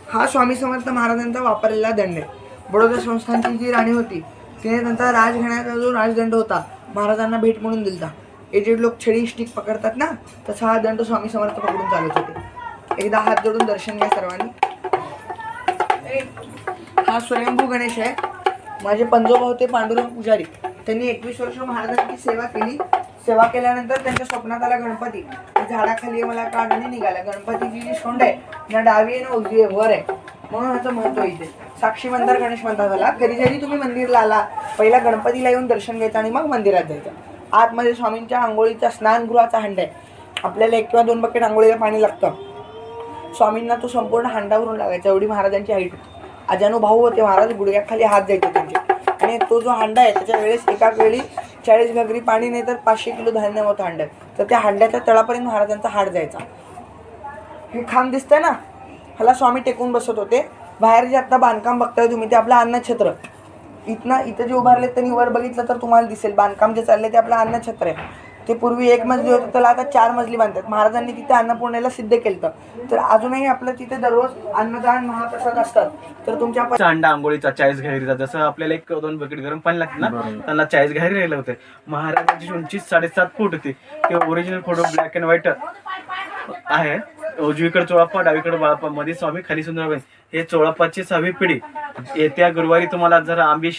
हा स्वामी समर्थ महाराजांचा वापरलेला दंड आहे. बडोदा संस्थानची जी राणी होती तिने त्यांचा राज घेण्याचा जो राजदंड होता महाराजांना भेट म्हणून दिलता. एजेड लोक छडी स्टिक पकडतात ना, तसा हा दंड स्वामी समर्थ पकडून चालत होते. एकदा हात जोडून दर्शन घ्या सर्वांनी. हा स्वयंभू गणेश आहे. माझे पंजोबा होते पांडुरंग पुजारी. त्यांनी 21 वर्ष महाराजांची सेवा केली. सेवा केल्यानंतर त्यांच्या स्वप्नात आला गणपती. झाडाखाली मला काढून निघाला. गणपतीची जी सोंड आहे ना डावी आहे ना उजवी आहे, वर आहे, म्हणून ह्याचं महत्व इथे. साक्षी मंदिर गणेश म्हणतात त्याला. कधी जरी तुम्ही मंदिरला आला, पहिला गणपतीला येऊन दर्शन घ्यायचं आणि मग मंदिरात जायचं. आतमध्ये स्वामींच्या आंघोळीचा स्नानगृहाचा हंडा आहे. आपल्याला 1 किंवा 2 बकेट आंघोळीला पाणी लागतं. स्वामींना तो संपूर्ण हांडा भरून लागायचा, एवढी महाराजांची हाईट होती. अजानू भाऊ होते महाराज, गुडघ्याखाली हात जायचे त्यांचे. आणि तो जो हांडा आहे त्याच्या वेळेस एका वेळी 40 घागरी पाणी नाही तर 500 किलो धान्य होतं हांड्यात. तर त्या हांड्याच्या तळापर्यंत महाराजांचा हात जायचा. हे खांब दिसतंय ना, ह्याला स्वामी टेकून बसत होते. बाहेर जे आता बांधकाम बघताय तुम्ही ते आपलं अन्नछत्र. इथं जे उभारले त्यांनी वर बघितलं तर तुम्हाला दिसेल बांधकाम जे चाललंय ते आपलं अन्नछत्र आहे. ते पूर्वी 1 मजली होतं, त्याला आता 4 मजली बांधतात. महाराजांनी तिथे अन्नपूर्णेला सिद्ध केलं. तर अजूनही आपलं तिथे दररोज अन्नदान महाप्रसाद असतात. तर तुमच्या अंडा आंघोळीचा 40 घायरीचा, जसं आपल्याला 1 किंवा 2 बकेट गरम पाणी लागतं ना, त्यांना 40 घायरी राहिलं होते. महाराजांची उंची 7.5 फूट होती. ते original photo black and white आहे. उजवीकडे चोळाप्पा, डावीकडे बाळाप्पा, मध्ये स्वामी, खाली सुंदराबाई. हे चोळाप्पाची 6वी पिढी. येत्या गुरुवारी तुम्हाला जर आंबी